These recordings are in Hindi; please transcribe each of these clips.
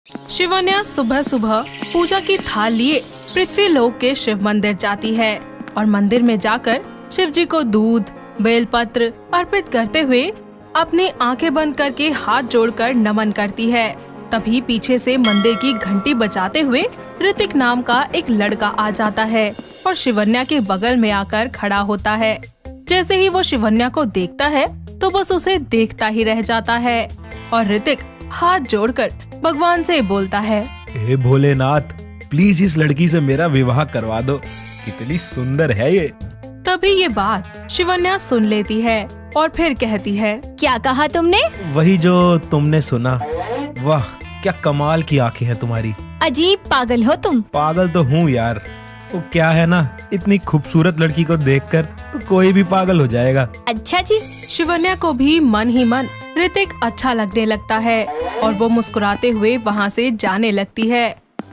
शिवन्या सुबह सुबह पूजा की थाल लिए पृथ्वी लोक के शिव मंदिर जाती है और मंदिर में जाकर शिव जी को दूध बेलपत्र अर्पित करते हुए अपनी आंखें बंद करके हाथ जोड़कर नमन करती है। तभी पीछे से मंदिर की घंटी बजाते हुए ऋतिक नाम का एक लड़का आ जाता है और शिवन्या के बगल में आकर खड़ा होता है। जैसे ही वो शिवन्या को देखता है तो बस उसे देखता ही रह जाता है और ऋतिक हाथ जोड़कर भगवान से बोलता है, हे भोलेनाथ, प्लीज इस लड़की से मेरा विवाह करवा दो, कितनी सुंदर है ये। तभी ये बात शिवन्या सुन लेती है और फिर कहती है, क्या कहा तुमने? वही जो तुमने सुना। वाह, क्या कमाल की आंखें हैं तुम्हारी। अजीब पागल हो तुम। पागल तो हूँ यार, वो क्या है ना, इतनी खूबसूरत लड़की को देखकर तो कोई भी पागल हो जाएगा। अच्छा जी। शिवन्या को भी मन ही मन ऋतिक अच्छा लगने लगता है और वो मुस्कुराते हुए वहाँ से जाने लगती है।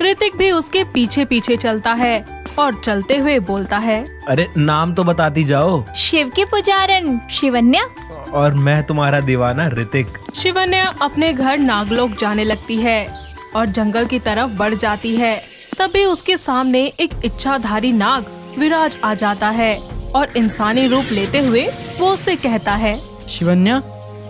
ऋतिक भी उसके पीछे पीछे चलता है और चलते हुए बोलता है, अरे नाम तो बताती जाओ। शिव की पुजारन शिवन्या। और मैं तुम्हारा दीवाना ऋतिक। शिवन्या अपने घर नागलोक जाने लगती है और जंगल की तरफ बढ़ जाती है। तभी उसके सामने एक इच्छाधारी नाग विराज आ जाता है और इंसानी रूप लेते हुए वो उससे कहता है, शिवन्या,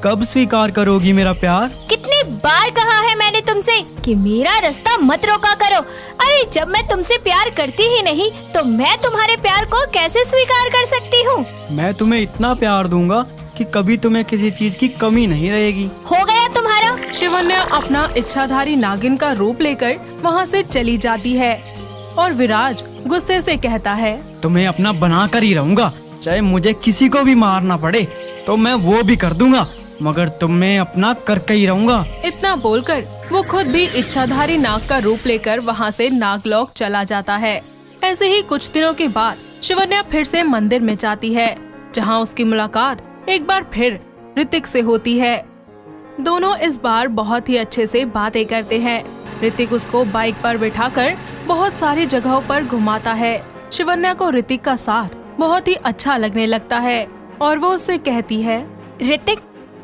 कब स्वीकार करोगी मेरा प्यार? कितनी बार कहा है मैंने तुमसे कि मेरा रास्ता मत रोका करो। अरे जब मैं तुमसे प्यार करती ही नहीं तो मैं तुम्हारे प्यार को कैसे स्वीकार कर सकती हूँ? मैं तुम्हें इतना प्यार दूंगा कि कभी तुम्हें किसी चीज की कमी नहीं रहेगी। हो गया तुम्हारा। शिवन्या अपना इच्छाधारी नागिन का रूप लेकर वहाँ से चली जाती है और विराज गुस्से से कहता है, तुम्हें अपना बना कर ही रहूंगा, चाहे मुझे किसी को भी मारना पड़े तो मैं वो भी कर दूंगा, मगर तुम्हें अपना करके ही रहूंगा। इतना बोलकर वो खुद भी इच्छाधारी नाग का रूप लेकर वहाँ से नागलोक चला जाता है। ऐसे ही कुछ दिनों के बाद शिवन्या फिर से मंदिर में जाती है, जहाँ उसकी मुलाकात एक बार फिर ऋतिक से होती है। दोनों इस बार बहुत ही अच्छे से बातें करते हैं। ऋतिक उसको बाइक पर बिठाकर बहुत सारी जगहों पर घुमाता है। शिवन्या को ऋतिक का साथ बहुत ही अच्छा लगने लगता है और वो उससे कहती है, ऋतिक,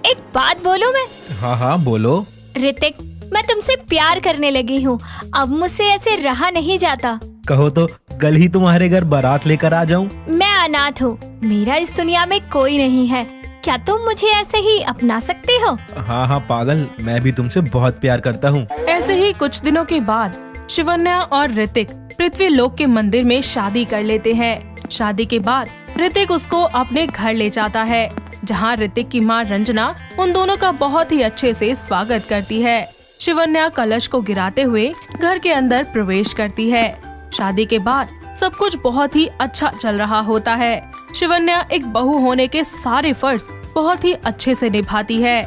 एक बात बोलूं मैं? हाँ हाँ बोलो। ऋतिक, मैं तुमसे प्यार करने लगी हूँ। अब मुझसे ऐसे रहा नहीं जाता। कहो तो कल ही तुम्हारे घर बारात लेकर आ जाऊं। मैं अनाथ हूँ, मेरा इस दुनिया में कोई नहीं है। क्या तुम मुझे ऐसे ही अपना सकते हो? हाँ हाँ पागल, मैं भी तुमसे बहुत प्यार करता हूँ। ऐसे ही कुछ दिनों के बाद शिवन्या और ऋतिक पृथ्वी लोक के मंदिर में शादी कर लेते हैं। शादी के बाद ऋतिक उसको अपने घर ले जाता है, जहाँ ऋतिक की माँ रंजना उन दोनों का बहुत ही अच्छे से स्वागत करती है। शिवन्या कलश को गिराते हुए घर के अंदर प्रवेश करती है। शादी के बाद सब कुछ बहुत ही अच्छा चल रहा होता है। शिवन्या एक बहू होने के सारे फर्ज बहुत ही अच्छे से निभाती है।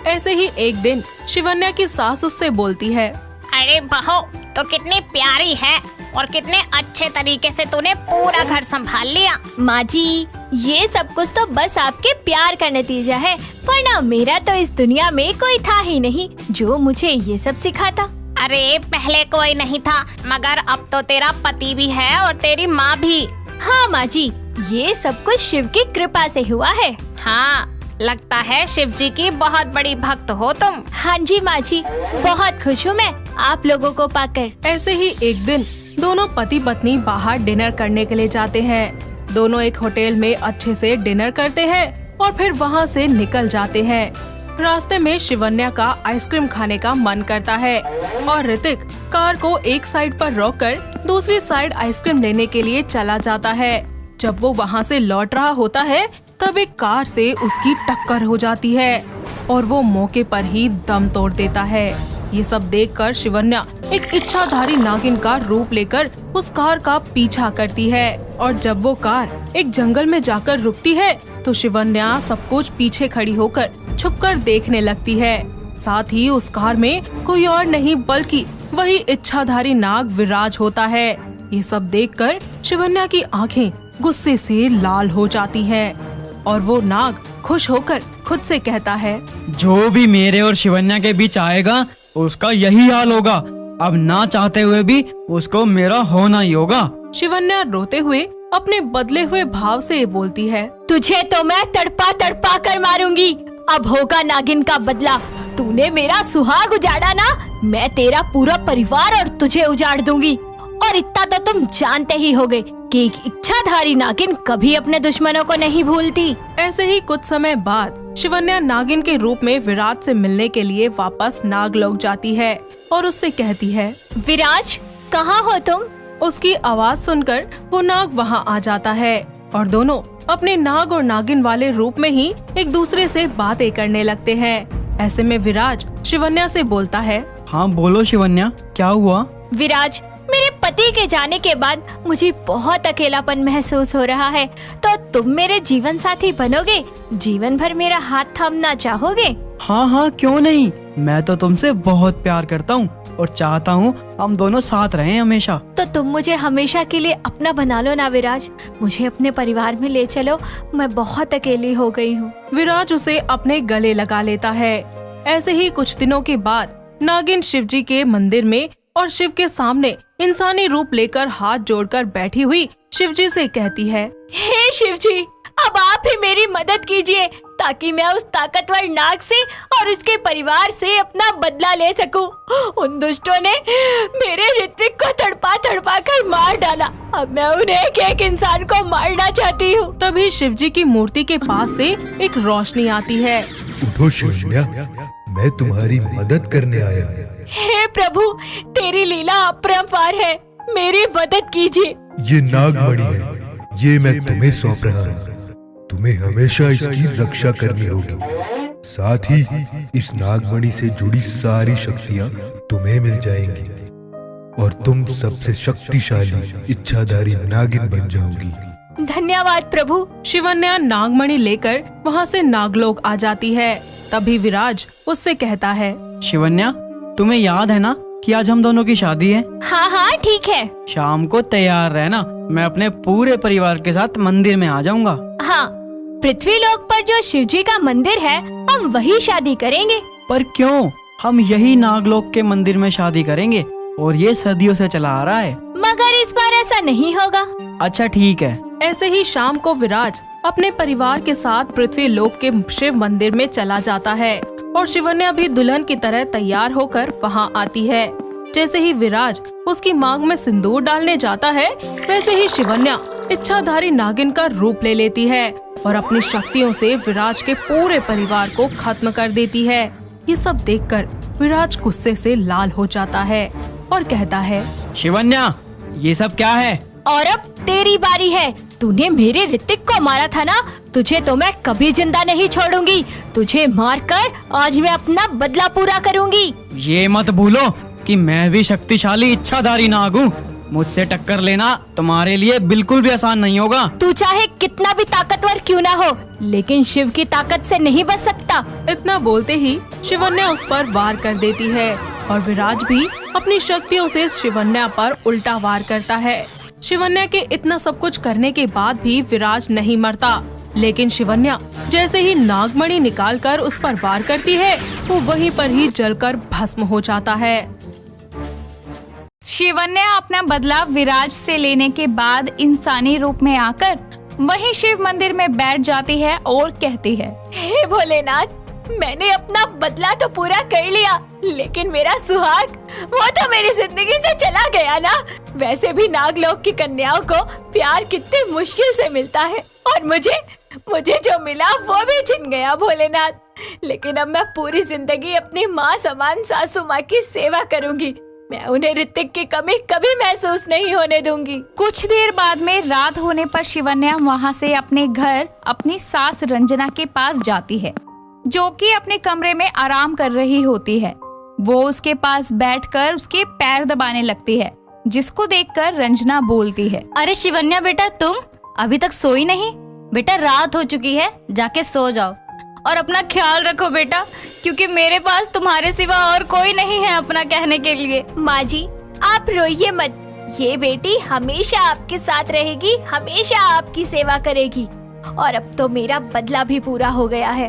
ऐसे ही एक दिन शिवन्या की सास उससे बोलती है, अरे बहू, तो कितनी प्यारी है और कितने अच्छे तरीके से तूने पूरा घर संभाल लिया। माँ जी, ये सब कुछ तो बस आपके प्यार का नतीजा है, वरना मेरा तो इस दुनिया में कोई था ही नहीं जो मुझे ये सब सिखाता। अरे पहले कोई नहीं था, मगर अब तो तेरा पति भी है और तेरी माँ भी। हाँ माँ जी, ये सब कुछ शिव की कृपा से हुआ है। हाँ, लगता है शिव जी की बहुत बड़ी भक्त हो तुम। हाँ जी माँ जी, बहुत खुश हूँ मैं आप लोगों को पाकर। ऐसे ही एक दिन दोनों पति पत्नी बाहर डिनर करने के लिए जाते हैं। दोनों एक होटल में अच्छे से डिनर करते हैं और फिर वहाँ से निकल जाते हैं। रास्ते में शिवन्या का आइसक्रीम खाने का मन करता है और ऋतिक कार को एक साइड पर रोककर दूसरी साइड आइसक्रीम लेने के लिए चला जाता है। जब वो वहाँ से लौट रहा होता है तब एक कार से उसकी टक्कर हो जाती है और वो मौके पर ही दम तोड़ देता है। ये सब देखकर शिवन्या एक इच्छाधारी नागिन का रूप लेकर उस कार का पीछा करती है और जब वो कार एक जंगल में जाकर रुकती है तो शिवन्या सब कुछ पीछे खड़ी होकर छुपकर देखने लगती है। साथ ही उस कार में कोई और नहीं बल्कि वही इच्छाधारी नाग विराज होता है। ये सब देखकर शिवन्या की आंखें गुस्से से लाल हो जाती हैं और वो नाग खुश होकर खुद से कहता है, जो भी मेरे और शिवन्या के बीच आएगा उसका यही हाल होगा। अब ना चाहते हुए भी उसको मेरा होना ही होगा। शिवन्या रोते हुए अपने बदले हुए भाव से बोलती है, तुझे तो मैं तड़पा तड़पा कर मारूंगी। अब होगा नागिन का बदला। तूने मेरा सुहाग उजाड़ा ना, मैं तेरा पूरा परिवार और तुझे उजाड़ दूंगी। और इतना तो तुम जानते ही होगे कि एक इच्छाधारी नागिन कभी अपने दुश्मनों को नहीं भूलती। ऐसे ही कुछ समय बाद शिवन्या नागिन के रूप में विराज से मिलने के लिए वापस नागलोक जाती है और उससे कहती है, विराज, कहाँ हो तुम? उसकी आवाज सुनकर वो नाग वहाँ आ जाता है और दोनों अपने नाग और नागिन वाले रूप में ही एक दूसरे से बातें करने लगते हैं। ऐसे में विराज शिवन्या से बोलता है, हाँ बोलो शिवन्या, क्या हुआ? विराज, मेरे पति के जाने के बाद मुझे बहुत अकेलापन महसूस हो रहा है, तो तुम मेरे जीवन साथी बनोगे? जीवन भर मेरा हाथ थामना चाहोगे? हाँ हाँ, क्यों नहीं। मैं तो तुमसे बहुत प्यार करता हूँ और चाहता हूँ हम दोनों साथ रहें हमेशा। तो तुम मुझे हमेशा के लिए अपना बना लो ना विराज। मुझे अपने परिवार में ले चलो, मैं बहुत अकेली हो गई हूँ। विराज उसे अपने गले लगा लेता है। ऐसे ही कुछ दिनों के बाद नागिन शिवजी के मंदिर में और शिव के सामने इंसानी रूप लेकर हाथ जोड़कर बैठी हुई शिवजी से कहती है, हे शिवजी, अब आप ही मेरी मदद कीजिए ताकि मैं उस ताकतवर नाग से और उसके परिवार से अपना बदला ले सकूं। उन दुष्टों ने मेरे ऋत्विक को तड़पा तड़पा कर मार डाला। अब मैं उन्हें एक एक इंसान को मारना चाहती हूँ। तभी शिवजी की मूर्ति के पास से एक रोशनी आती है। उठो शिवन्या, मैं तुम्हारी मदद करने आया हूँ। हे प्रभु, तेरी लीला अपरंपार है, मेरी मदद कीजिए। ये नागमणि है, ये मैं तुम्हें सौंप रहा हूँ। तुम्हें हमेशा इसकी रक्षा करनी होगी। साथ ही इस नागमणि से जुड़ी सारी शक्तियाँ तुम्हें मिल जाएंगी और तुम सबसे शक्तिशाली इच्छाधारी नागिन बन जाओगी। धन्यवाद प्रभु। शिवन्या नागमणि लेकर वहाँ से नागलोक आ जाती है। तभी विराज उससे कहता है, शिवन्या, तुम्हें याद है ना कि आज हम दोनों की शादी है? हाँ हाँ ठीक है। शाम को तैयार रहना, मैं अपने पूरे परिवार के साथ मंदिर में आ जाऊंगा। हाँ, पृथ्वी लोक पर जो शिवजी का मंदिर है, हम वही शादी करेंगे। पर क्यों? हम यही नागलोक के मंदिर में शादी करेंगे और ये सदियों से चला आ रहा है। मगर इस बार ऐसा नहीं होगा। अच्छा ठीक है। ऐसे ही शाम को विराज अपने परिवार के साथ पृथ्वी लोक के शिव मंदिर में चला जाता है और शिवन्या भी दुल्हन की तरह तैयार होकर वहाँ आती है। जैसे ही विराज उसकी मांग में सिंदूर डालने जाता है, वैसे ही शिवन्या इच्छाधारी नागिन का रूप ले लेती है और अपनी शक्तियों से विराज के पूरे परिवार को खत्म कर देती है। ये सब देखकर विराज गुस्से से लाल हो जाता है और कहता है, शिवन्या, ये सब क्या है? और अब तेरी बारी है। तूने मेरे ऋतिक को मारा था ना, तुझे तो मैं कभी जिंदा नहीं छोड़ूंगी। तुझे मारकर आज मैं अपना बदला पूरा करूंगी। ये मत भूलो कि मैं भी शक्तिशाली इच्छाधारी नाग हूँ। मुझसे टक्कर लेना तुम्हारे लिए बिल्कुल भी आसान नहीं होगा। तू चाहे कितना भी ताकतवर क्यों ना हो, लेकिन शिव की ताकत से नहीं बच सकता। इतना बोलते ही शिवन्या उस पर वार कर देती है और विराज भी अपनी शक्तियों से शिवन्या पर उल्टा वार करता है। शिवन्या के इतना सब कुछ करने के बाद भी विराज नहीं मरता, लेकिन शिवन्या जैसे ही नागमणि निकालकर उस पर वार करती है, वो वहीं पर ही जलकर भस्म हो जाता है। शिवन्या अपना बदला विराज से लेने के बाद इंसानी रूप में आकर वहीं शिव मंदिर में बैठ जाती है और कहती है, हे भोलेनाथ, मैंने अपना बदला तो पूरा कर लिया, लेकिन मेरा सुहाग वो तो मेरी जिंदगी से चला गया ना। वैसे भी नागलोक की कन्याओं को प्यार कितने मुश्किल से मिलता है और मुझे जो मिला वो भी छिन गया भोलेनाथ। लेकिन अब मैं पूरी जिंदगी अपनी माँ समान सासू माँ की सेवा करूंगी। मैं उन्हें ऋतिक की कमी कभी महसूस नहीं होने दूंगी। कुछ देर बाद में रात होने पर शिवन्या वहाँ से अपने घर अपनी सास रंजना के पास जाती है, जो कि अपने कमरे में आराम कर रही होती है। वो उसके पास बैठकर उसके पैर दबाने लगती है, जिसको देखकर रंजना बोलती है, अरे शिवन्या बेटा, तुम अभी तक सोई नहीं? बेटा रात हो चुकी है, जाके सो जाओ और अपना ख्याल रखो बेटा, क्योंकि मेरे पास तुम्हारे सिवा और कोई नहीं है अपना कहने के लिए। माँ जी, आप रोइए मत, ये बेटी हमेशा आपके साथ रहेगी, हमेशा आपकी सेवा करेगी। और अब तो मेरा बदला भी पूरा हो गया है।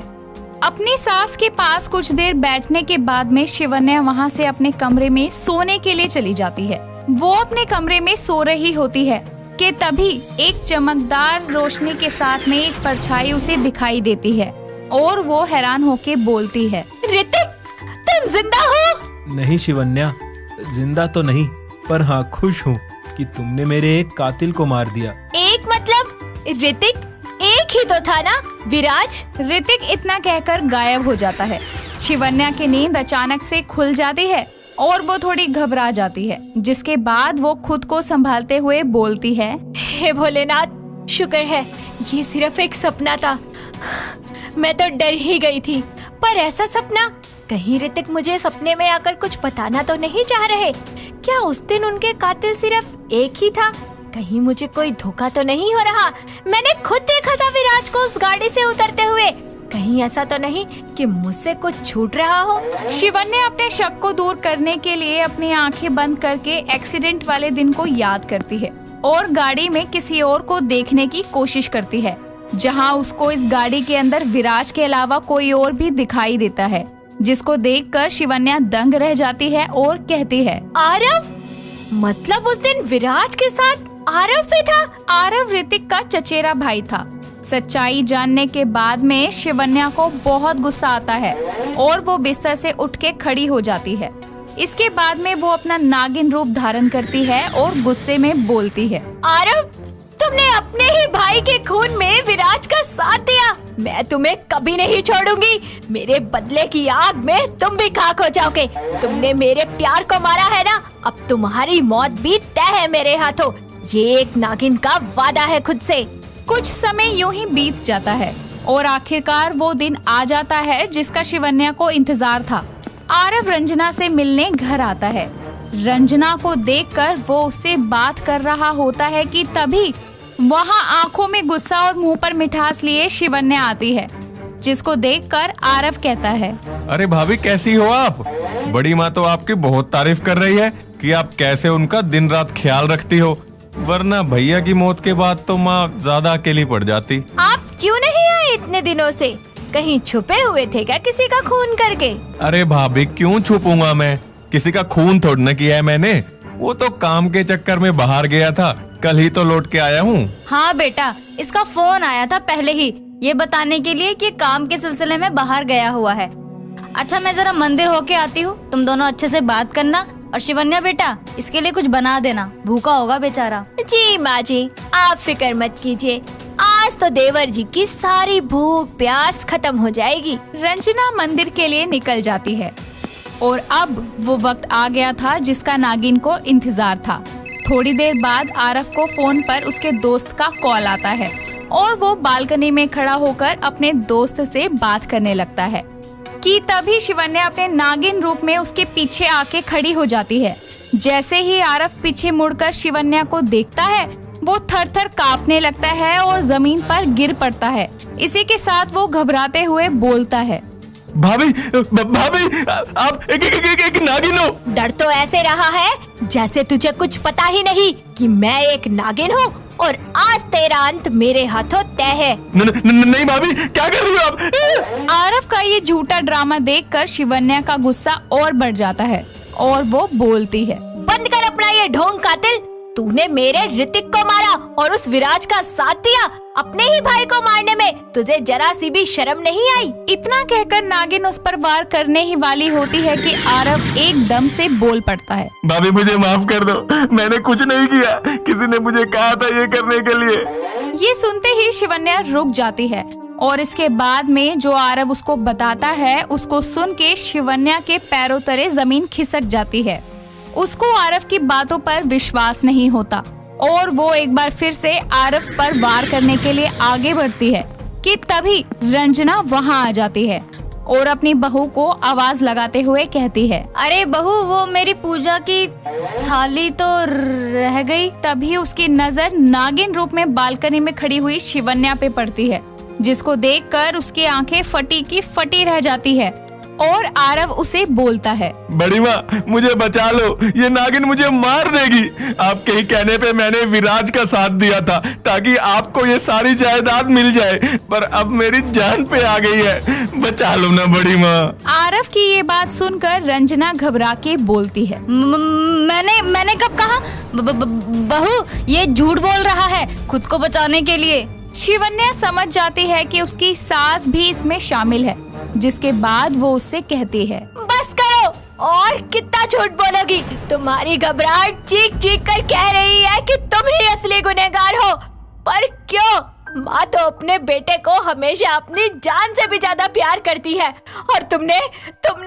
अपनी सास के पास कुछ देर बैठने के बाद में शिवन्या वहाँ से अपने कमरे में सोने के लिए चली जाती है। वो अपने कमरे में सो रही होती है कि तभी एक चमकदार रोशनी के साथ में एक परछाई उसे दिखाई देती है और वो हैरान होके बोलती है, ऋतिक, तुम जिंदा हो? नहीं शिवन्या, जिंदा तो नहीं, पर हाँ खुश हूँ कि तुमने मेरे एक कातिल को मार दिया। एक मतलब ऋतिक एक ही तो था ना, विराज? ऋतिक इतना कहकर गायब हो जाता है। शिवन्या की नींद अचानक से खुल जाती है और वो थोड़ी घबरा जाती है, जिसके बाद वो खुद को संभालते हुए बोलती है, हे भोलेनाथ, शुक्र है ये सिर्फ एक सपना था। मैं तो डर ही गई थी, पर ऐसा सपना, कहीं ऋतिक मुझे सपने में आकर कुछ बताना तो नहीं चाह रहे? क्या उस दिन उनके कातिल सिर्फ एक ही था? कहीं मुझे कोई धोखा तो नहीं हो रहा? मैंने खुद देखा था विराज को उस गाड़ी से उतरते हुए। कहीं ऐसा तो नहीं कि मुझसे कुछ छूट रहा हो? शिवन्या अपने शक को दूर करने के लिए अपनी आंखें बंद करके एक्सीडेंट वाले दिन को याद करती है और गाड़ी में किसी और को देखने की कोशिश करती है, जहां उसको इस गाड़ी के अंदर विराज के अलावा कोई और भी दिखाई देता है, जिसको देखकर शिवन्या दंग रह जाती है और कहती है, आरव? मतलब उस दिन विराज के साथ आरव भी था? आरव ऋतिक का चचेरा भाई था। सच्चाई जानने के बाद में शिवन्या को बहुत गुस्सा आता है और वो बिस्तर से उठ के खड़ी हो जाती है। इसके बाद में वो अपना नागिन रूप धारण करती है और गुस्से में बोलती है, आरव, तुमने अपने ही भाई के खून में विराज का साथ दिया। मैं तुम्हें कभी नहीं छोड़ूंगी। मेरे बदले की आग में तुम भी खाक हो जाओगे। तुमने मेरे प्यार को मारा है ना, अब तुम्हारी मौत भी तय है मेरे हाथों। ये एक नागिन का वादा है खुद से। कुछ समय यूं ही बीत जाता है और आखिरकार वो दिन आ जाता है जिसका शिवन्या को इंतजार था। आरव रंजना से मिलने घर आता है। रंजना को देखकर वो उससे बात कर रहा होता है कि तभी वहाँ आंखों में गुस्सा और मुंह पर मिठास लिए शिवन्या आती है, जिसको देखकर आरव कहता है, अरे भाभी, कैसी हो आप? बड़ी माँ तो आपकी बहुत तारीफ कर रही है कि आप कैसे उनका दिन रात ख्याल रखती हो, वरना भैया की मौत के बाद तो माँ ज्यादा अकेली पड़ जाती। आप क्यों नहीं आए इतने दिनों से? कहीं छुपे हुए थे क्या किसी का खून करके? अरे भाभी, क्यों छुपूंगा मैं? किसी का खून थोड़ा न किया है मैंने। वो तो काम के चक्कर में बाहर गया था, कल ही तो लौट के आया हूँ। हाँ बेटा, इसका फोन आया था पहले ही, ये बताने के लिए कि काम के सिलसिले में बाहर गया हुआ है। अच्छा, मैं जरा मंदिर होके आती हूँ, तुम दोनों अच्छे से बात करना। और शिवन्या बेटा, इसके लिए कुछ बना देना, भूखा होगा बेचारा। जी माँ जी, आप फिक्र मत कीजिए, आज तो देवर जी की सारी भूख प्यास खत्म हो जाएगी। रंजना मंदिर के लिए निकल जाती है और अब वो वक्त आ गया था जिसका नागिन को इंतजार था। थोड़ी देर बाद आरव को फोन पर उसके दोस्त का कॉल आता है और वो बालकनी में खड़ा होकर अपने दोस्त से बात करने लगता है कि तभी शिवन्या अपने नागिन रूप में उसके पीछे आके खड़ी हो जाती है। जैसे ही आरव पीछे मुड़कर शिवन्या को देखता है, वो थर थर कांपने लगता है और जमीन पर गिर पड़ता है। इसी के साथ वो घबराते हुए बोलता है, भाभी, भाभी, आप एक नागिन हो। डर तो ऐसे रहा है जैसे तुझे कुछ पता ही नहीं कि मैं एक नागिन हूँ और आज तेरा अंत मेरे हाथों तय है। नहीं भाभी, क्या कर रही हो आप? आरव का ये झूठा ड्रामा देखकर शिवन्या का गुस्सा और बढ़ जाता है और वो बोलती है, बंद कर अपना ये ढोंग कातिल। तूने मेरे ऋतिक को मारा और उस विराज का साथ दिया। अपने ही भाई को मारने में तुझे जरा सी भी शर्म नहीं आई? इतना कहकर नागिन उस पर वार करने ही वाली होती है कि आरव एकदम से बोल पड़ता है, भाभी मुझे माफ कर दो, मैंने कुछ नहीं किया, किसी ने मुझे कहा था ये करने के लिए। ये सुनते ही शिवन्या रुक जाती है और इसके बाद में जो आरव उसको बताता है उसको सुन के शिवन्या के पैरों तले जमीन खिसक जाती है। उसको आरव की बातों पर विश्वास नहीं होता और वो एक बार फिर से आरव पर वार करने के लिए आगे बढ़ती है कि तभी रंजना वहाँ आ जाती है और अपनी बहू को आवाज लगाते हुए कहती है, अरे बहू, वो मेरी पूजा की थाली तो रह गई। तभी उसकी नजर नागिन रूप में बालकनी में खड़ी हुई शिवन्या पे पड़ती है, जिसको देखकर उसकी आंखें फटी की फटी रह जाती है और आरव उसे बोलता है, बड़ी माँ मुझे बचा लो, ये नागिन मुझे मार देगी। आपके ही कहने पे मैंने विराज का साथ दिया था ताकि आपको ये सारी जायदाद मिल जाए, पर अब मेरी जान पे आ गई है, बचा लो ना बड़ी माँ। आरव की ये बात सुनकर रंजना घबरा के बोलती है, मैंने कब कहा? बहू, ये झूठ बोल रहा है खुद को बचाने के लिए। शिवन्या समझ जाती है कि उसकी सास भी इसमें शामिल है, जिसके बाद वो उससे कहती है, बस करो और कितना झूठ बोलोगी? तुम्हारी घबराहट चीख चीख कर कह रही है कि तुम ही असली गुनहगार हो। पर क्यों? माँ तो अपने बेटे को हमेशा अपनी जान से भी ज्यादा प्यार करती है, और तुमने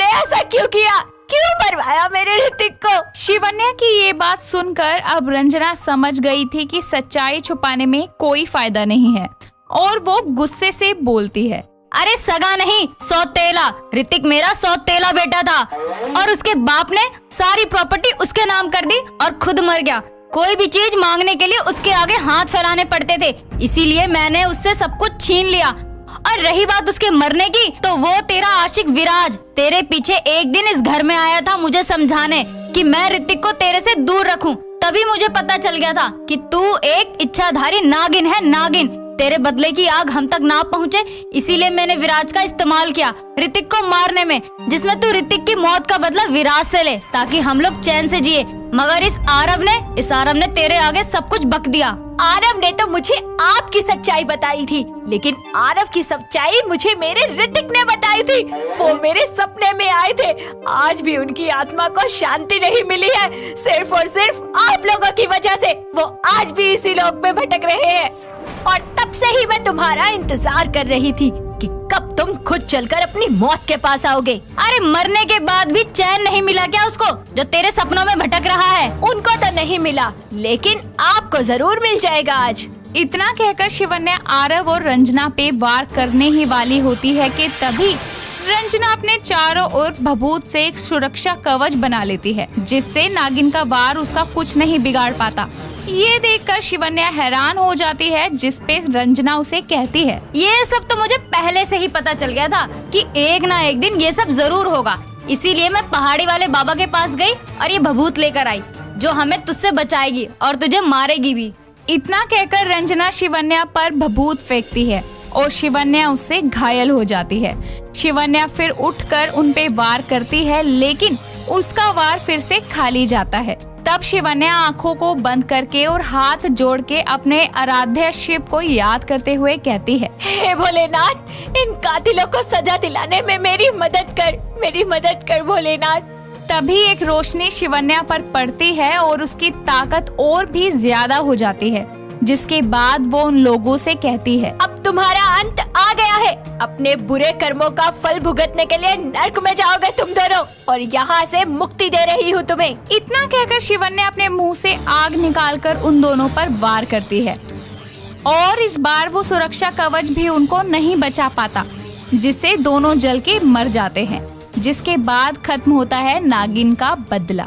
ऐसा क्यों किया? क्यों मरवाया मेरे ऋतिक को? शिवन्या की ये बात सुनकर अब रंजना समझ गई थी कि सच्चाई छुपाने में कोई फायदा नहीं है, और वो गुस्से से बोलती है, अरे सगा नहीं, सौतेला। ऋतिक मेरा सौतेला बेटा था और उसके बाप ने सारी प्रॉपर्टी उसके नाम कर दी और खुद मर गया। कोई भी चीज मांगने के लिए उसके आगे हाथ फैलाने पड़ते थे, इसीलिए मैंने उससे सब कुछ छीन लिया। और रही बात उसके मरने की, तो वो तेरा आशिक विराज तेरे पीछे एक दिन इस घर में आया था मुझे समझाने कि मैं ऋतिक को तेरे से दूर रखूं। तभी मुझे पता चल गया था कि तू एक इच्छाधारी नागिन है, नागिन। तेरे बदले की आग हम तक ना पहुँचे, इसीलिए मैंने विराज का इस्तेमाल किया ऋतिक को मारने में, जिसमें तू ऋतिक की मौत का बदला विराज से ले ताकि हम लोग चैन से जिए। मगर इस आरव ने तेरे आगे सब कुछ बक दिया। आरव ने तो मुझे आपकी सच्चाई बताई थी, लेकिन आरव की सच्चाई मुझे मेरे ऋतिक ने बताई थी। वो मेरे सपने में आए थे। आज भी उनकी आत्मा को शांति नहीं मिली है, सिर्फ और सिर्फ आप लोगों की वजह से। वो आज भी इसी लोक में भटक रहे हैं, और तब से ही मैं तुम्हारा इंतजार कर रही थी कि कब तुम खुद चलकर अपनी मौत के पास आओगे। अरे मरने के बाद भी चैन नहीं मिला क्या उसको, जो तेरे सपनों में भटक रहा है? उनको तो नहीं मिला, लेकिन आपको जरूर मिल जाएगा आज। इतना कहकर शिवन्या आरव और रंजना पे वार करने ही वाली होती है कि तभी रंजना अपने चारों ओर भभूत से एक सुरक्षा कवच बना लेती है, जिससे नागिन का वार उसका कुछ नहीं बिगाड़ पाता। ये देखकर शिवन्या हैरान हो जाती है, जिसपे रंजना उसे कहती है, ये सब तो मुझे पहले से ही पता चल गया था कि एक ना एक दिन ये सब जरूर होगा। इसीलिए मैं पहाड़ी वाले बाबा के पास गई और ये भभूत लेकर आई, जो हमें तुझसे बचाएगी और तुझे मारेगी भी। इतना कहकर रंजना शिवन्या पर भभूत फेंकती है और शिवन्या उससे घायल हो जाती है। शिवन्या फिर उठकर उन पे वार करती है, लेकिन उसका वार फिर से खाली जाता है। तब शिवन्या आंखों को बंद करके और हाथ जोड़ के अपने आराध्य शिव को याद करते हुए कहती है, हे भोलेनाथ, इन कातिलों को सजा दिलाने में मेरी मदद कर भोलेनाथ। तभी एक रोशनी शिवन्या पर पड़ती है और उसकी ताकत और भी ज्यादा हो जाती है, जिसके बाद वो उन लोगों से कहती है, अब तुम्हारा अंत आ गया है। अपने बुरे कर्मों का फल भुगतने के लिए नर्क में जाओगे तुम दोनों, और यहाँ से मुक्ति दे रही हूँ तुम्हें। इतना कहकर शिवन्या अपने मुंह से आग निकालकर उन दोनों पर वार करती है, और इस बार वो सुरक्षा कवच भी उनको नहीं बचा पाता, जिससे दोनों जल के मर जाते हैं। जिसके बाद खत्म होता है नागिन का बदला।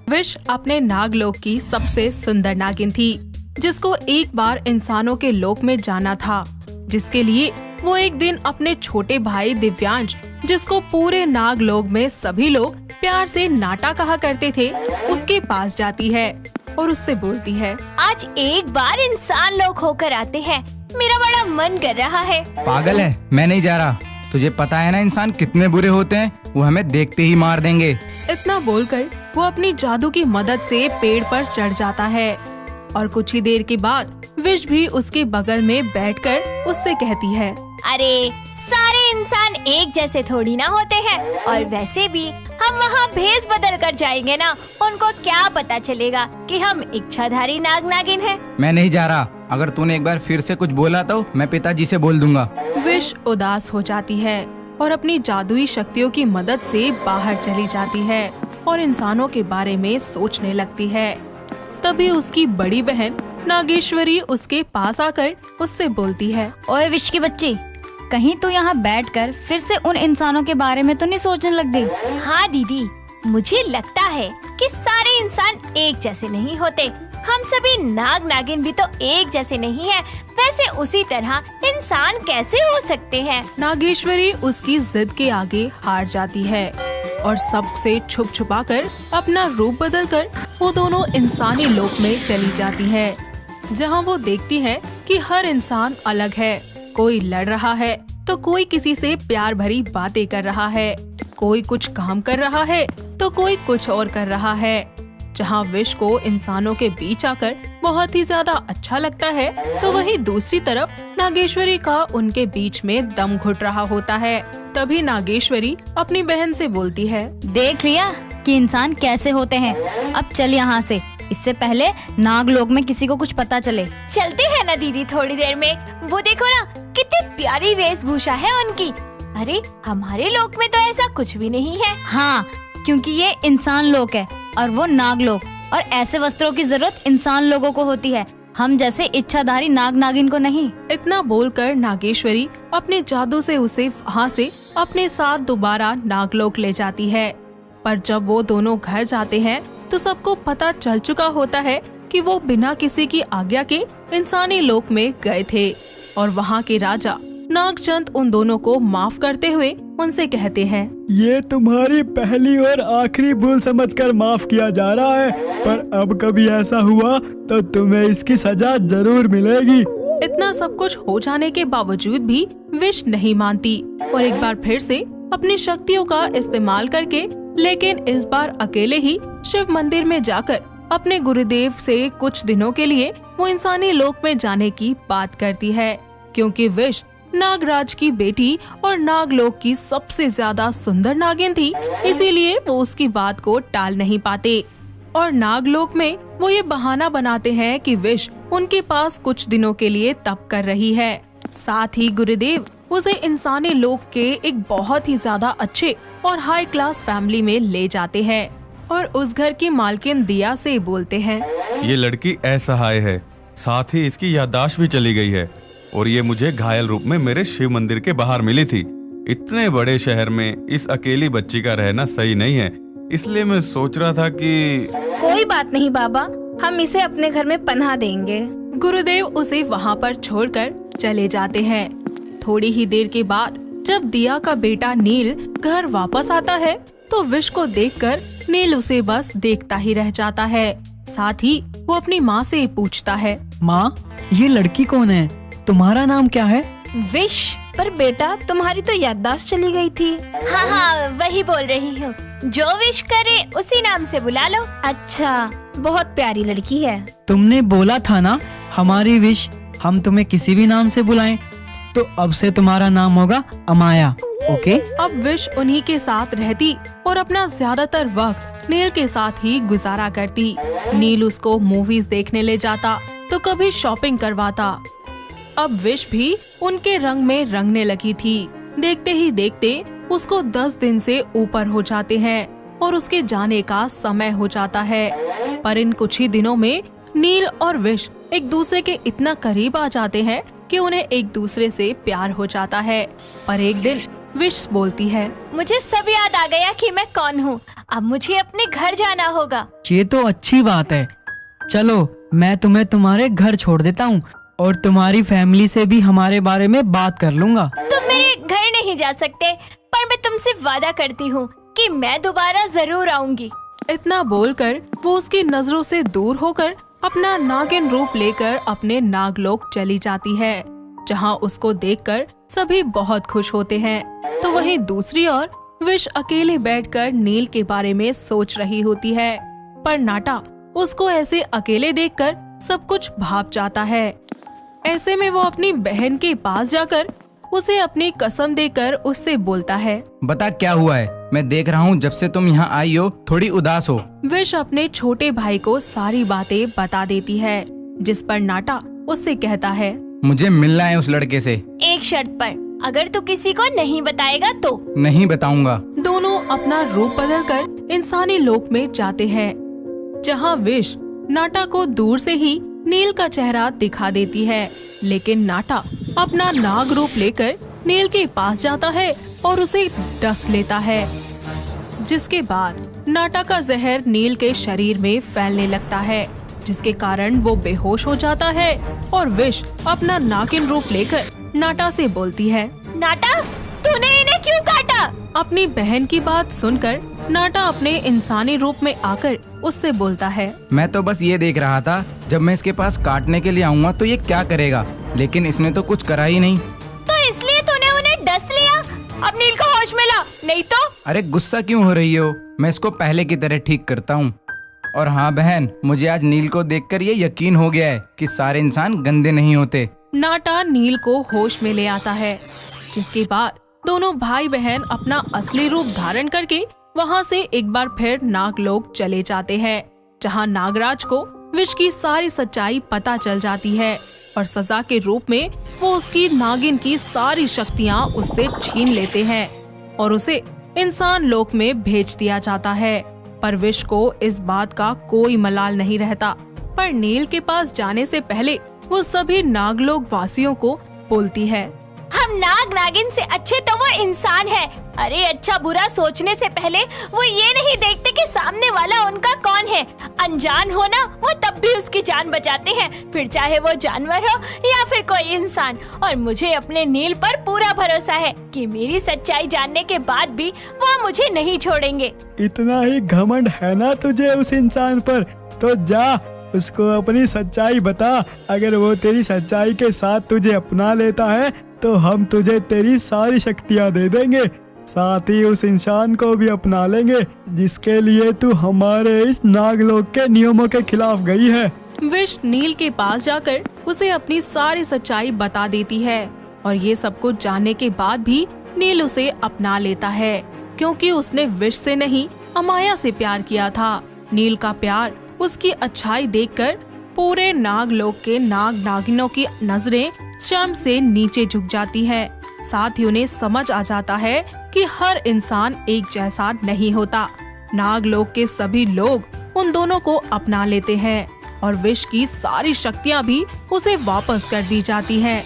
विश अपने नागलोक की सबसे सुंदर नागिन थी, जिसको एक बार इंसानों के लोक में जाना था, जिसके लिए वो एक दिन अपने छोटे भाई दिव्यांश, जिसको पूरे नागलोक में सभी लोग प्यार से नाटा कहा करते थे, उसके पास जाती है और उससे बोलती है, आज एक बार इंसान लोग होकर आते हैं, मेरा बड़ा मन कर रहा है। पागल है, मैं नहीं जा रहा। तुझे पता है ना इंसान कितने बुरे होते हैं, वो हमें देखते ही मार देंगे। इतना बोलकर वो अपनी जादू की मदद से पेड़ पर चढ़ जाता है, और कुछ ही देर के बाद विश भी उसके बगल में बैठकर उससे कहती है, अरे सारे इंसान एक जैसे थोड़ी ना होते हैं, और वैसे भी हम वहाँ भेष बदल कर जाएंगे ना, उनको क्या पता चलेगा कि हम इच्छाधारी नाग नागिन हैं। मैं नहीं जा रहा। अगर तूने एक बार फिर से कुछ बोला तो मैं पिताजी से बोल दूंगा। विश उदास हो जाती है और अपनी जादुई शक्तियों की मदद से बाहर चली जाती है और इंसानों के बारे में सोचने लगती है। तभी उसकी बड़ी बहन नागेश्वरी उसके पास आकर उससे बोलती है, ओए विश की बच्ची, कहीं तू यहाँ बैठकर फिर से उन इंसानों के बारे में तो नहीं सोचने लग गई? हाँ दीदी, मुझे लगता है कि सारे इंसान एक जैसे नहीं होते। हम सभी नाग नागिन भी तो एक जैसे नहीं हैं। वैसे उसी तरह इंसान कैसे हो सकते हैं? नागेश्वरी उसकी जिद के आगे हार जाती है और सबसे छुप छुपा कर अपना रूप बदल कर वो दोनों इंसानी लोक में चली जाती है, जहाँ वो देखती है कि हर इंसान अलग है। कोई लड़ रहा है तो कोई किसी से प्यार भरी बातें कर रहा है, कोई कुछ काम कर रहा है तो कोई कुछ और कर रहा है। जहाँ विश को इंसानों के बीच आकर बहुत ही ज्यादा अच्छा लगता है, तो वहीं दूसरी तरफ नागेश्वरी का उनके बीच में दम घुट रहा होता है। तभी नागेश्वरी अपनी बहन से बोलती है, देख लिया, कि इंसान कैसे होते हैं। अब चल यहाँ से, इससे पहले नागलोक में किसी को कुछ पता चले। चलते हैं ना दीदी थोड़ी देर में। वो देखो ना कितनी प्यारी वेशभूषा है उनकी। अरे हमारे लोक में तो ऐसा कुछ भी नहीं है। हाँ, क्योंकि ये इंसान लोक है और वो नागलोक, और ऐसे वस्त्रों की जरूरत इंसान लोगों को होती है, हम जैसे इच्छाधारी नाग नागिन को नहीं। इतना बोलकर नागेश्वरी अपने जादू से उसे वहाँ से अपने साथ दोबारा नागलोक ले जाती है। पर जब वो दोनों घर जाते हैं तो सबको पता चल चुका होता है कि वो बिना किसी की आज्ञा के इंसानी लोक में गए थे। और वहाँ के राजा नागचंद उन दोनों को माफ करते हुए उनसे कहते हैं, ये तुम्हारी पहली और आखिरी भूल समझकर माफ किया जा रहा है, पर अब कभी ऐसा हुआ तो तुम्हें इसकी सजा जरूर मिलेगी। इतना सब कुछ हो जाने के बावजूद भी विश नहीं मानती और एक बार फिर से अपनी शक्तियों का इस्तेमाल करके, लेकिन इस बार अकेले ही शिव मंदिर में जाकर अपने गुरुदेव से कुछ दिनों के लिए वो इंसानी लोक में जाने की बात करती है। क्योंकि विश नागराज की बेटी और नागलोक की सबसे ज्यादा सुंदर नागिन थी, इसीलिए वो उसकी बात को टाल नहीं पाते। और नागलोक में वो ये बहाना बनाते हैं कि विश उनके पास कुछ दिनों के लिए तप कर रही है। साथ ही गुरुदेव उसे इंसानी लोक के एक बहुत ही ज्यादा अच्छे और हाई क्लास फैमिली में ले जाते हैं और उस घर की मालकिन दिया से बोलते हैं, ये लड़की असहाय है, साथ ही इसकी याददाश्त भी चली गई है और ये मुझे घायल रूप में मेरे शिव मंदिर के बाहर मिली थी। इतने बड़े शहर में इस अकेली बच्ची का रहना सही नहीं है, इसलिए मैं सोच रहा था कि कोई बात नहीं बाबा, हम इसे अपने घर में पनाह देंगे। गुरुदेव उसे वहाँ पर छोड़कर चले जाते हैं। थोड़ी ही देर के बाद जब दिया का बेटा नील घर वापस आता है तो विश को देखकर नील उसे बस देखता ही रह जाता है। साथ ही वो अपनी माँ से पूछता है, माँ, ये लड़की कौन है? तुम्हारा नाम क्या है? विश। पर बेटा तुम्हारी तो याददाश्त चली गई थी। हाँ हाँ वही बोल रही हूँ, जो विश करे उसी नाम से बुला लो। अच्छा, बहुत प्यारी लड़की है। तुमने बोला था ना हमारी विश हम तुम्हें किसी भी नाम से बुलाएं, तो अब से तुम्हारा नाम होगा अमाया, ओके? अब विश उन्हीं के साथ रहती और अपना ज्यादातर वक्त नील के साथ ही गुजारा करती। नील उसको मूवीज देखने ले जाता तो कभी शॉपिंग करवाता। अब विश भी उनके रंग में रंगने लगी थी। देखते ही देखते उसको 10 दिन से ऊपर हो जाते हैं और उसके जाने का समय हो जाता है। पर इन कुछ ही दिनों में नील और विश एक दूसरे के इतना करीब आ जाते हैं कि उन्हें एक दूसरे से प्यार हो जाता है। पर एक दिन विश बोलती है, मुझे सब याद आ गया कि मैं कौन हूँ। अब मुझे अपने घर जाना होगा। ये तो अच्छी बात है। चलो मैं तुम्हें तुम्हारे घर छोड़ देता हूँ और तुम्हारी फैमिली से भी हमारे बारे में बात कर लूँगा। तुम मेरे घर नहीं जा सकते, पर मैं तुमसे वादा करती हूँ कि मैं दोबारा जरूर आऊंगी। इतना बोलकर वो उसकी नजरों से दूर होकर अपना नागिन रूप लेकर अपने नागलोक चली जाती है, जहाँ उसको देखकर सभी बहुत खुश होते हैं। तो वहीं दूसरी ओर विश अकेले बैठकर नील के बारे में सोच रही होती है। पर नाटा उसको ऐसे अकेले देखकर सब कुछ भाप जाता है। ऐसे में वो अपनी बहन के पास जाकर उसे अपनी कसम देकर उससे बोलता है, बता क्या हुआ है? मैं देख रहा हूँ जब से तुम यहाँ आई हो थोड़ी उदास हो। विश अपने छोटे भाई को सारी बातें बता देती है, जिस पर नाटा उससे कहता है, मुझे मिलना है उस लड़के से। एक शर्त पर, अगर तू किसी को नहीं बताएगा तो। नहीं बताऊंगा। दोनों अपना रूप बदलकर इंसानी लोक में जाते हैं, जहाँ विश नाटा को दूर से ही नील का चेहरा दिखा देती है। लेकिन नाटा अपना नाग रूप लेकर नील के पास जाता है और उसे डस लेता है, जिसके बाद नाटा का जहर नील के शरीर में फैलने लगता है, जिसके कारण वो बेहोश हो जाता है। और विश अपना नागिन रूप लेकर नाटा से बोलती है, नाटा तूने इन्हें क्यों काटा? अपनी बहन की बात सुनकर नाटा अपने इंसानी रूप में आकर उससे बोलता है, मैं तो बस ये देख रहा था जब मैं इसके पास काटने के लिए आऊँगा तो ये क्या करेगा, लेकिन इसने तो कुछ करा ही नहीं। तो इसलिए तूने उन्हें डस लिया? अब नील को होश में ला, नहीं तो। अरे गुस्सा क्यों हो रही हो? मैं इसको पहले की तरह ठीक करता हूँ। और हाँ बहन, मुझे आज नील को देखकर ये यकीन हो गया है कि सारे इंसान गंदे नहीं होते। नाटा नील को होश में ले आता है, जिसके बाद दोनों भाई बहन अपना असली रूप धारण करके वहाँ से एक बार फिर नाग लोग चले जाते हैं, जहाँ नागराज को विश की सारी सच्चाई पता चल जाती है और सजा के रूप में वो उसकी नागिन की सारी शक्तियाँ उससे छीन लेते हैं और उसे इंसान लोक में भेज दिया जाता है। पर विश को इस बात का कोई मलाल नहीं रहता। पर नील के पास जाने से पहले वो सभी नागलोक वासियों को बोलती है, हम नाग नागिन से अच्छे तो वो इंसान है। अरे अच्छा बुरा सोचने से पहले वो ये नहीं देखते कि सामने वाला उनका कौन है। अनजान हो ना, वो तब भी उसकी जान बचाते हैं, फिर चाहे वो जानवर हो या फिर कोई इंसान। और मुझे अपने नील पर पूरा भरोसा है कि मेरी सच्चाई जानने के बाद भी वो मुझे नहीं छोड़ेंगे। इतना ही घमंड है ना तुझे उस इंसान पर, तो जा उसको अपनी सच्चाई बता। अगर वो तेरी सच्चाई के साथ तुझे अपना लेता है तो हम तुझे तेरी सारी शक्तियाँ दे देंगे, साथ ही उस इंसान को भी अपना लेंगे जिसके लिए तू हमारे इस नागलोक के नियमों के खिलाफ गई है। विश नील के पास जाकर उसे अपनी सारी सच्चाई बता देती है और ये सब कुछ जानने के बाद भी नील उसे अपना लेता है, क्योंकि उसने विश से नहीं अमाया से प्यार किया था। नील का प्यार, उसकी अच्छाई देखकर पूरे नागलोक के नाग नागिनों की नजरें शर्म से नीचे झुक जाती है। साथ ही उन्हें समझ आ जाता है कि हर इंसान एक जैसा नहीं होता। नागलोक के सभी लोग उन दोनों को अपना लेते हैं और विश की सारी शक्तियाँ भी उसे वापस कर दी जाती हैं।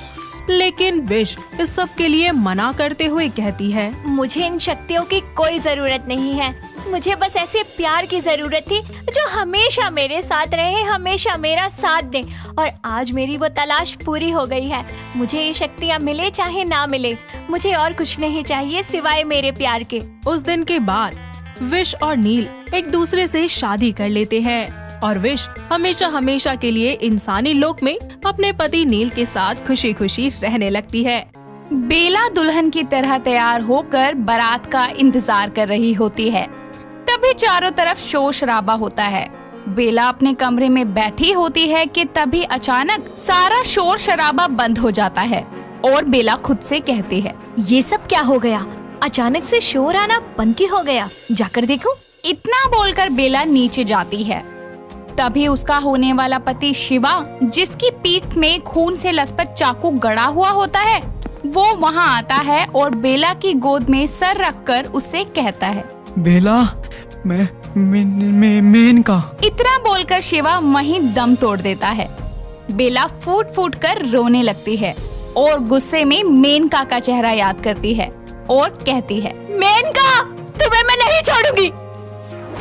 लेकिन विश इस सब के लिए मना करते हुए कहती है, मुझे इन शक्तियों की कोई जरूरत नहीं है। मुझे बस ऐसे प्यार की जरूरत थी जो हमेशा मेरे साथ रहे, हमेशा मेरा साथ दे। और आज मेरी वो तलाश पूरी हो गई है। मुझे ये शक्तियाँ मिले चाहे ना मिले, मुझे और कुछ नहीं चाहिए सिवाय मेरे प्यार के। उस दिन के बाद विश और नील एक दूसरे से शादी कर लेते हैं और विश हमेशा हमेशा के लिए इंसानी लोक में अपने पति नील के साथ खुशी खुशी रहने लगती है। बेला दुल्हन की तरह तैयार होकर बारात का इंतजार कर रही होती है। तभी चारों तरफ शोर शराबा होता है। बेला अपने कमरे में बैठी होती है कि तभी अचानक सारा शोर शराबा बंद हो जाता है और बेला खुद से कहती है, ये सब क्या हो गया? अचानक से शोर आना बंद क्यों हो गया? जाकर देखूं। इतना बोलकर बेला नीचे जाती है। तभी उसका होने वाला पति शिवा, जिसकी पीठ में खून से लथपथ चाकू गड़ा हुआ होता है, वो वहाँ आता है और बेला की गोद में सर रखकर उससे कहता है, बेला, मेनका। इतना बोलकर शिवा वहीं दम तोड़ देता है। बेला फूट फूट कर रोने लगती है और गुस्से में मेनका का चेहरा याद करती है और कहती है, मेनका, तुम्हें मैं नहीं छोड़ूंगी।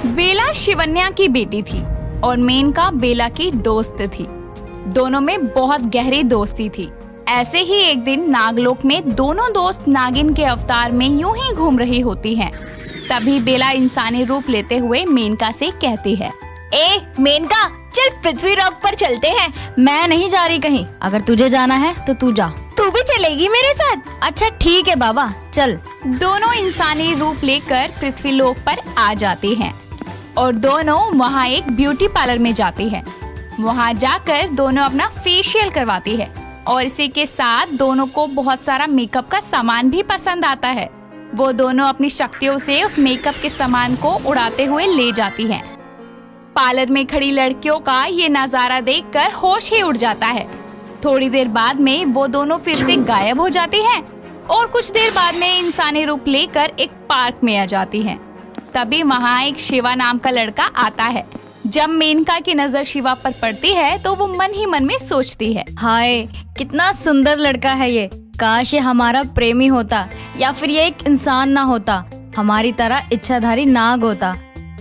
बेला शिवन्या की बेटी थी और मेनका बेला की दोस्त थी। दोनों में बहुत गहरी दोस्ती थी। ऐसे ही एक दिन नागलोक में दोनों दोस्त नागिन के अवतार में यूं ही घूम रही होती हैं। तभी बेला इंसानी रूप लेते हुए मेनका से कहती है, ए मेनका, चल पृथ्वी रॉक पर चलते हैं। मैं नहीं जा रही कहीं, अगर तुझे जाना है तो तू जा। तू भी चलेगी मेरे साथ? अच्छा ठीक है बाबा, चल। दोनों इंसानी रूप लेकर पृथ्वी लोक पर आ जाती हैं और दोनों वहाँ एक ब्यूटी पार्लर में जाती हैं। वहाँ जाकर दोनों अपना फेशियल करवाती है और इसी के साथ दोनों को बहुत सारा मेकअप का सामान भी पसंद आता है। वो दोनों अपनी शक्तियों से उस मेकअप के सामान को उड़ाते हुए ले जाती हैं। पार्लर में खड़ी लड़कियों का ये नजारा देखकर होश ही उड़ जाता है। थोड़ी देर बाद में वो दोनों फिर से गायब हो जाती हैं और कुछ देर बाद में इंसानी रूप लेकर एक पार्क में आ जाती हैं। तभी वहाँ एक शिवा नाम का लड़का आता है। जब मेनका की नजर शिवा पर पड़ती है तो वो मन ही मन में सोचती है, हाय कितना सुंदर लड़का है ये। काश ये हमारा प्रेमी होता या फिर ये एक इंसान ना होता, हमारी तरह इच्छाधारी नाग होता।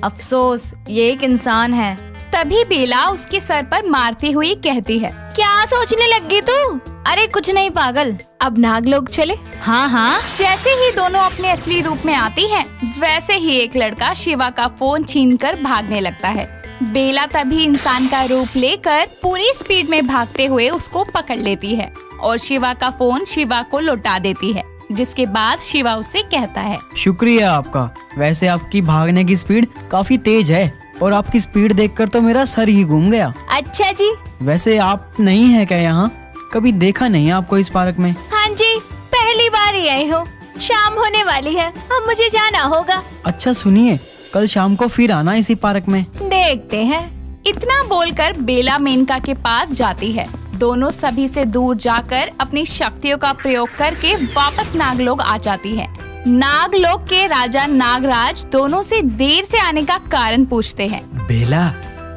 अफसोस ये एक इंसान है। तभी बेला उसके सर पर मारती हुई कहती है, क्या सोचने लगी तू? अरे कुछ नहीं पागल, अब नागलोक चले? हाँ हाँ। जैसे ही दोनों अपने असली रूप में आती हैं, वैसे ही एक लड़का शिवा का फोन छीनकर भागने लगता है। बेला तभी इंसान का रूप लेकर पूरी स्पीड में भागते हुए उसको पकड़ लेती है और शिवा का फोन शिवा को लौटा देती है, जिसके बाद शिवा उससे कहता है, शुक्रिया आपका। वैसे आपकी भागने की स्पीड काफी तेज है और आपकी स्पीड देखकर तो मेरा सर ही घूम गया। अच्छा जी। वैसे आप नहीं है क्या यहाँ? कभी देखा नहीं आपको इस पार्क में? हाँ जी, पहली बार ही आई हूँ। शाम होने वाली है, अब मुझे जाना होगा। अच्छा सुनिए, कल शाम को फिर आना इसी पार्क में। देखते हैं। इतना बोलकर बेला मेनका के पास जाती है। दोनों सभी से दूर जाकर अपनी शक्तियों का प्रयोग करके वापस नागलोक आ जाती है। नागलोक के राजा नागराज दोनों से देर से आने का कारण पूछते हैं। बेला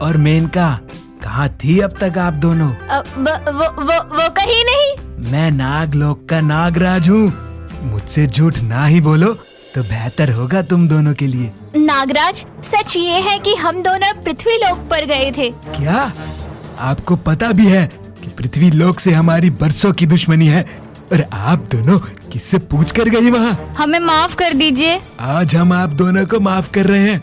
और मेनका, कहाँ थी अब तक आप दोनों? वो कहीं नहीं। मैं नागलोक का नागराज हूँ, मुझसे झूठ ना ही बोलो तो बेहतर होगा तुम दोनों के लिए। नागराज, सच ये है कि हम दोनों पृथ्वी लोक पर गए थे। क्या आपको पता भी है कि पृथ्वी लोक से हमारी बरसों की दुश्मनी है, और आप दोनों किससे पूछ कर गई वहाँ? हमें माफ कर दीजिए। आज हम आप दोनों को माफ कर रहे हैं,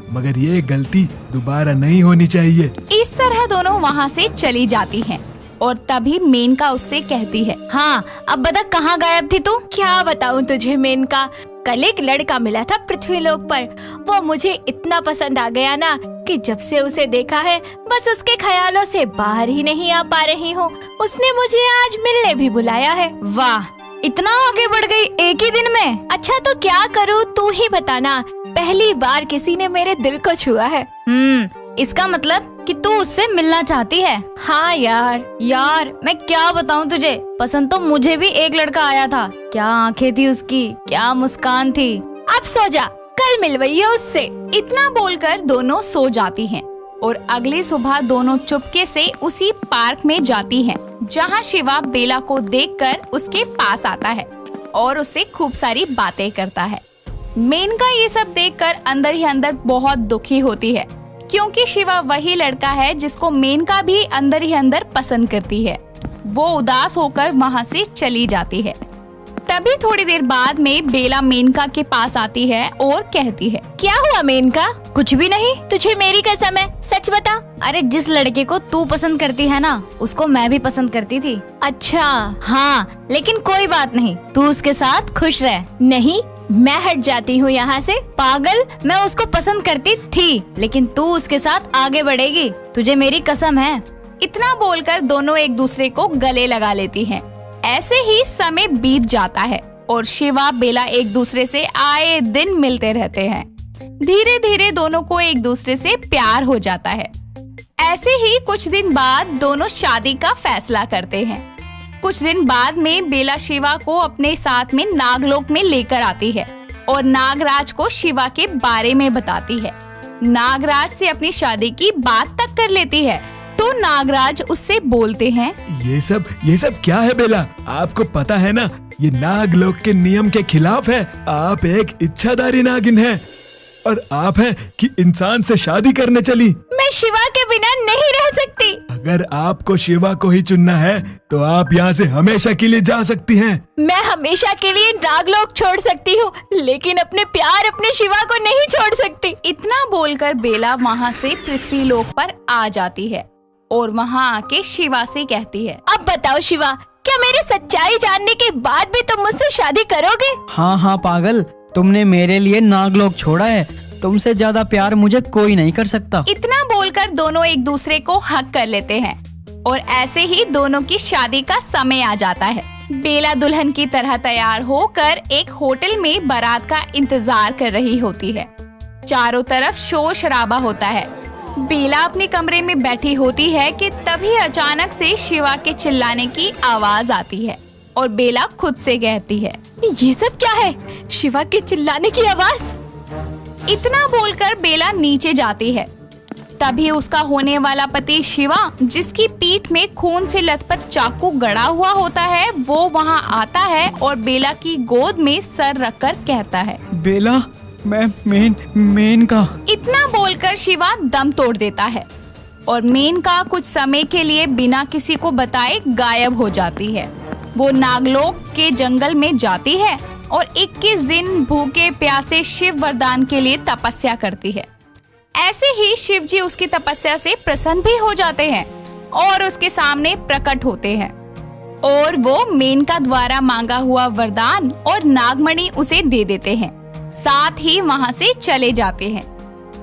मगर ये गलती दोबारा नहीं होनी चाहिए। इस तरह दोनों वहाँ से चली जाती हैं और तभी मेनका उससे कहती है, हाँ, अब बता कहाँ गायब थी तू? क्या बताऊं तुझे मेनका, कल एक लड़का मिला था पृथ्वीलोक पर। वो मुझे इतना पसंद आ गया ना कि जब से उसे देखा है बस उसके ख्यालों से बाहर ही नहीं आ पा रही हूँ। उसने मुझे आज मिलने भी बुलाया है। वाह, इतना आगे बढ़ गई एक ही दिन में। अच्छा तो क्या करूँ, तू ही बताना। पहली बार किसी ने मेरे दिल को छुआ है। इसका मतलब कि तू उससे मिलना चाहती है? हाँ यार मैं क्या बताऊं तुझे, पसंद तो मुझे भी एक लड़का आया था। क्या आंखें थी उसकी, क्या मुस्कान थी। अब सो जा, कल मिलवाइए उससे। इतना बोलकर दोनों सो जाती हैं और अगली सुबह दोनों चुपके से उसी पार्क में जाती हैं, जहां शिवा बेला को देखकर उसके पास आता है और उससे खूब सारी बातें करता है। मेनका ये सब देखकर अंदर ही अंदर बहुत दुखी होती है, क्योंकि शिवा वही लड़का है जिसको मेनका भी अंदर ही अंदर पसंद करती है। वो उदास होकर वहाँ से चली जाती है। तभी थोड़ी देर बाद में बेला मेनका के पास आती है और कहती है, क्या हुआ मेनका? कुछ भी नहीं। तुझे मेरी कसम है, सच बता। अरे जिस लड़के को तू पसंद करती है ना, उसको मैं भी पसंद करती थी। अच्छा। हाँ, लेकिन कोई बात नहीं, तू उसके साथ खुश रह। नहीं, मैं हट जाती हूँ यहाँ से। पागल, मैं उसको पसंद करती थी, लेकिन तू उसके साथ आगे बढ़ेगी, तुझे मेरी कसम है। इतना बोलकर दोनों एक दूसरे को गले लगा लेती हैं। ऐसे ही समय बीत जाता है और शिवा बेला एक दूसरे से आए दिन मिलते रहते हैं। धीरे धीरे दोनों को एक दूसरे से प्यार हो जाता है। ऐसे ही कुछ दिन बाद दोनों शादी का फैसला करते हैं। कुछ दिन बाद में बेला शिवा को अपने साथ में नागलोक में लेकर आती है और नागराज को शिवा के बारे में बताती है। नागराज से अपनी शादी की बात तक कर लेती है तो नागराज उससे बोलते हैं, ये सब क्या है बेला? आपको पता है ना, ये नागलोक के नियम के खिलाफ है। आप एक इच्छाधारी नागिन है और आप हैं कि इंसान से शादी करने चली। मैं शिवा के बिना नहीं रह सकती। अगर आपको शिवा को ही चुनना है तो आप यहाँ से हमेशा के लिए जा सकती हैं। मैं हमेशा के लिए नागलोक छोड़ सकती हूँ, लेकिन अपने प्यार अपने शिवा को नहीं छोड़ सकती। इतना बोलकर बेला वहाँ से पृथ्वी लोक पर आ जाती है और वहाँ आके शिवा से कहती है, अब बताओ शिवा, क्या मेरी सच्चाई जानने के बाद भी तुम मुझसे शादी करोगे? हाँ पागल, तुमने मेरे लिए नागलोक छोड़ा है, तुमसे ज्यादा प्यार मुझे कोई नहीं कर सकता। इतना बोलकर दोनों एक दूसरे को हक कर लेते हैं और ऐसे ही दोनों की शादी का समय आ जाता है। बेला दुल्हन की तरह तैयार होकर एक होटल में बारात का इंतजार कर रही होती है। चारों तरफ शोर शराबा होता है। बेला अपने कमरे में बैठी होती है कि तभी अचानक से शिवा के चिल्लाने की आवाज आती है और बेला खुद से कहती है, ये सब क्या है? शिवा के चिल्लाने की आवाज। इतना बोलकर बेला नीचे जाती है। तभी उसका होने वाला पति शिवा, जिसकी पीठ में खून से लथपथ चाकू गड़ा हुआ होता है, वो वहाँ आता है और बेला की गोद में सर रखकर कहता है, बेला, मैं मेनका। इतना बोलकर शिवा दम तोड़ देता है और मेनका कुछ समय के लिए बिना किसी को बताए गायब हो जाती है। वो नागलोक के जंगल में जाती है और 21 दिन भूखे प्यासे शिव वरदान के लिए तपस्या करती है। ऐसे ही शिव जी उसकी तपस्या से प्रसन्न भी हो जाते हैं और उसके सामने प्रकट होते हैं और वो मेनका द्वारा मांगा हुआ वरदान और नागमणि उसे दे देते हैं। साथ ही वहाँ से चले जाते हैं,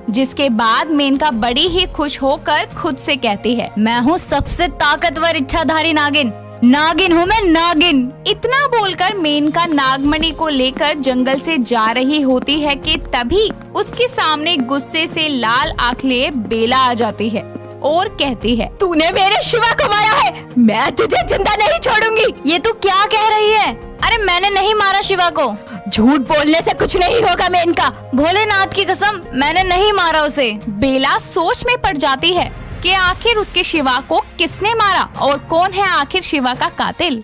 जिसके बाद मेनका बड़ी ही खुश होकर खुद से कहती है, मैं हूँ सबसे ताकतवर इच्छाधारी नागिन, नागिन हूँ मैं, नागिन। इतना बोलकर मेनका नागमणि को लेकर जंगल से जा रही होती है कि तभी उसके सामने गुस्से से लाल आंख लिए बेला आ जाती है और कहती है, तूने मेरे शिवा को मारा है, मैं तुझे जिंदा नहीं छोड़ूंगी। ये तू क्या कह रही है? अरे मैंने नहीं मारा शिवा को। झूठ बोलने से कुछ नहीं होगा मेनका। भोलेनाथ की कसम, मैंने नहीं मारा उसे। बेला सोच में पड़ जाती है कि आखिर उसके शिवा को किसने मारा और कौन है आखिर शिवा का कातिल।